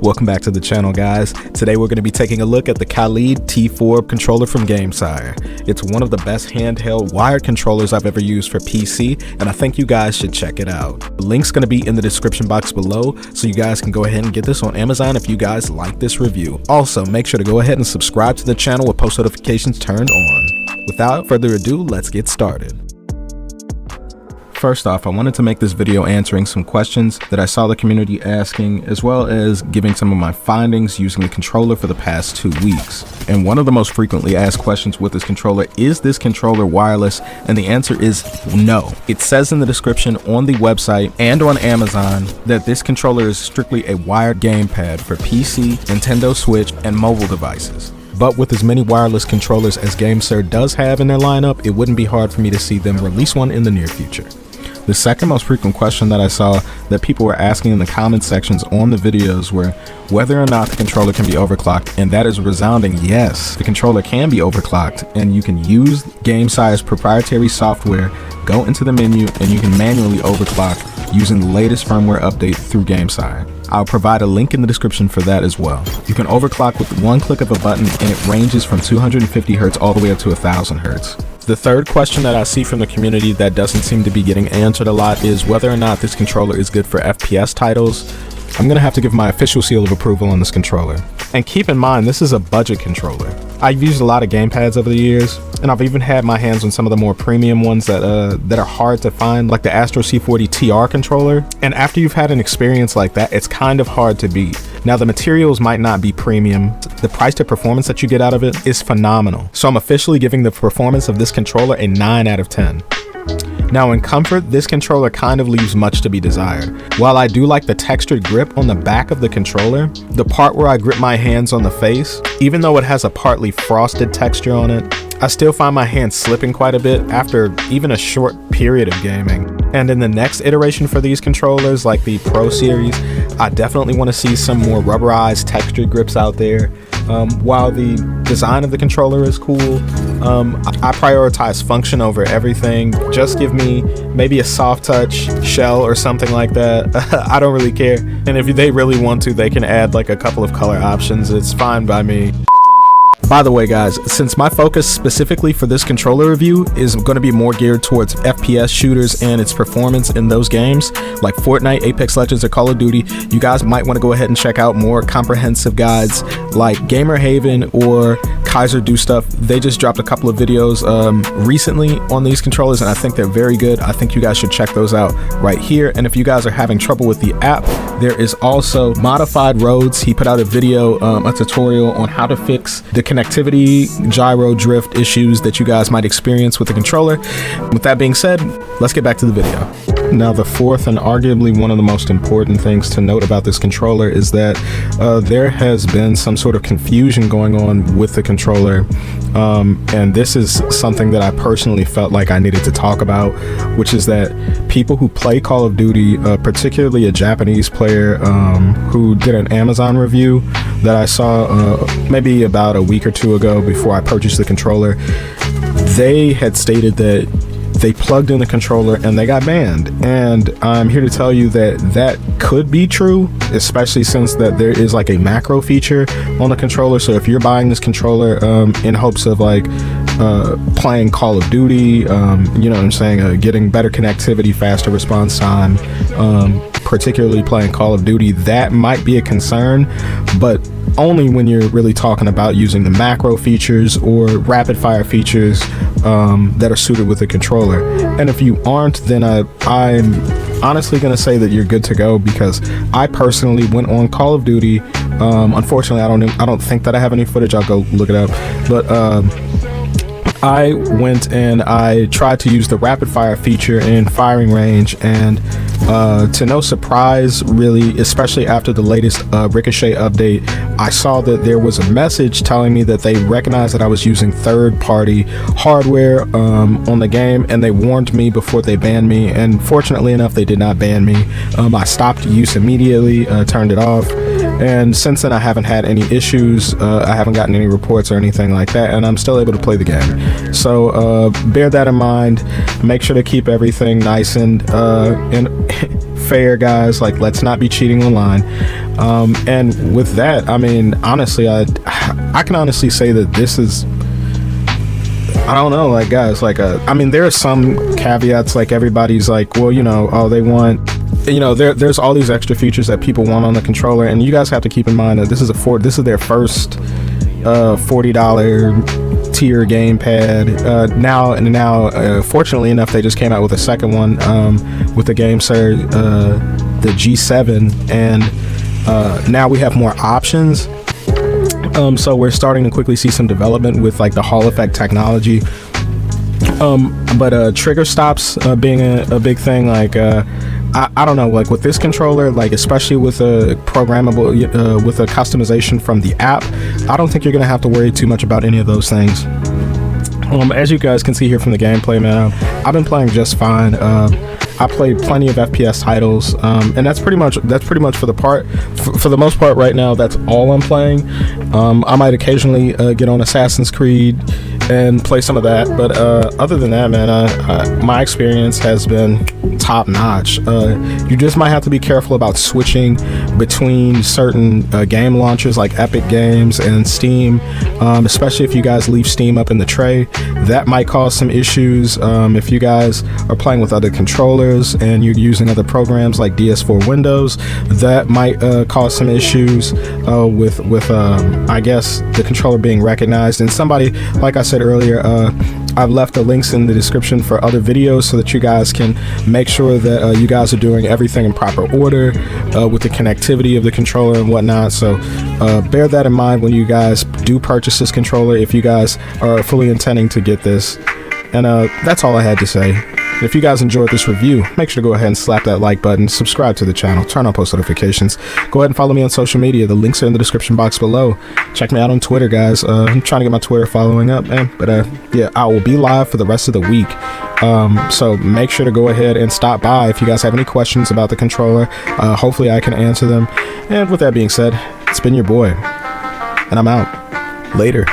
Welcome back to the channel, guys. Today we're going to be taking a look at the Kaleid T4 controller from GameSir. It's one of the best handheld wired controllers I've ever used for PC, and I think you guys should check it out. The link's going to be in the description box below, so you guys can go ahead and get this on Amazon if you guys like this review. Also, make sure to go ahead and subscribe to the channel with post notifications turned on. Without further ado, let's get started. First off, I wanted to make this video answering some questions that I saw the community asking, as well as giving some of my findings using the controller for the past 2 weeks. And one of the most frequently asked questions with this controller is this controller wireless? And the answer is no. It says in the description on the website and on Amazon that this controller is strictly a wired gamepad for PC, Nintendo Switch, and mobile devices. But with as many wireless controllers as GameSir does have in their lineup, it wouldn't be hard for me to see them release one in the near future. The second most frequent question that I saw that people were asking in the comment sections on the videos were whether or not the controller can be overclocked, and that is a resounding yes. The controller can be overclocked, and you can use GameSir's proprietary software, go into the menu, and you can manually overclock using the latest firmware update through GameSir. I'll provide a link in the description for that as well. You can overclock with one click of a button, and it ranges from 250 Hz all the way up to 1000 Hz. The third question that I see from the community that doesn't seem to be getting answered a lot is whether or not this controller is good for FPS titles. I'm going to have to give my official seal of approval on this controller. And keep in mind, this is a budget controller. I've used a lot of gamepads over the years, and I've even had my hands on some of the more premium ones that are hard to find, like the Astro C40 TR controller. And after you've had an experience like that, it's kind of hard to beat. Now, the materials might not be premium. The price to performance that you get out of it is phenomenal. So I'm officially giving the performance of this controller a 9 out of 10. Now, in comfort, this controller kind of leaves much to be desired. While I do like the textured grip on the back of the controller, the part where I grip my hands on the face, even though it has a partly frosted texture on it, I still find my hands slipping quite a bit after even a short period of gaming. And in the next iteration for these controllers, like the Pro Series, I definitely want to see some more rubberized textured grips out there. While the design of the controller is cool, I prioritize function over everything. Just give me maybe a soft touch shell or something like that. I don't really care. And if they really want to, they can add like a couple of color options. It's fine by me. By the way, guys, since my focus specifically for this controller review is going to be more geared towards FPS shooters and its performance in those games like Fortnite, Apex Legends, or Call of Duty, you guys might want to go ahead and check out more comprehensive guides like Gamer Haven or Kaiser do stuff. They just dropped a couple of videos recently on these controllers, and I think they're very good. I think you guys should check those out right here. And if you guys are having trouble with the app, there is also Modified Roads. He put out a video, a tutorial on how to fix the connectivity, gyro drift issues that you guys might experience with the controller. With that being said, let's get back to the video. Now, the fourth and arguably one of the most important things to note about this controller is that there has been some sort of confusion going on with the controller, and this is something that I personally felt like I needed to talk about, which is that people who play Call of Duty, particularly a Japanese player who did an Amazon review that I saw maybe about a week or two ago before I purchased the controller, they had stated that they plugged in the controller and they got banned. And I'm here to tell you that that could be true, especially since that there is like a macro feature on the controller. So if you're buying this controller in hopes of like playing Call of Duty, you know what I'm saying, getting better connectivity, faster response time, particularly playing Call of Duty, that might be a concern, but only when you're really talking about using the macro features or rapid fire features that are suited with the controller. And if you aren't, then I'm honestly going to say that you're good to go, because I personally went on Call of Duty. Unfortunately, I don't think that I have any footage. I'll go look it up, but I went and I tried to use the rapid fire feature in firing range, and to no surprise really, especially after the latest Ricochet update, I saw that there was a message telling me that they recognized that I was using third-party hardware on the game, and they warned me before they banned me. And fortunately enough, they did not ban me. I stopped use immediately, turned it off, and since then I haven't had any issues. I haven't gotten any reports or anything like that, and I'm still able to play the game. So bear that in mind. Make sure to keep everything nice and fair, guys. Like, let's not be cheating online. And with that, I mean, honestly, I can honestly say that this is, I don't know, like, guys, like, I mean, there are some caveats, like, everybody's like, well, you know, oh, they want, you know, there's all these extra features that people want on the controller, and you guys have to keep in mind that this is their first $40 tier gamepad. Now, fortunately enough, they just came out with a second one with the GameSir, the G7, and now we have more options. So we're starting to quickly see some development with like the Hall effect technology. But trigger stops being a big thing. Like I don't know, like with this controller, like especially with a programmable, with a customization from the app, I don't think you're gonna have to worry too much about any of those things. As you guys can see here from the gameplay, man, I've been playing just fine. I played plenty of FPS titles, and that's pretty much for the most part right now. That's all I'm playing. I might occasionally get on Assassin's Creed and play some of that, but other than that, man, my experience has been top notch. You just might have to be careful about switching between certain game launchers like Epic Games and Steam, especially if you guys leave Steam up in the tray. That might cause some issues. If you guys are playing with other controllers and you're using other programs like DS4 Windows, that might cause some issues with I guess the controller being recognized. And somebody, like I said earlier, I've left the links in the description for other videos so that you guys can make sure that you guys are doing everything in proper order with the connectivity of the controller and whatnot. So bear that in mind when you guys do purchase this controller, if you guys are fully intending to get this. And that's all I had to say. If you guys enjoyed this review, make sure to go ahead and slap that like button, subscribe to the channel, turn on post notifications. Go ahead and follow me on social media. The links are in the description box below. Check me out on Twitter, guys. I'm trying to get my Twitter following up, man. But yeah, I will be live for the rest of the week. So make sure to go ahead and stop by if you guys have any questions about the controller. Hopefully I can answer them. And with that being said, it's been your boy, and I'm out. Later.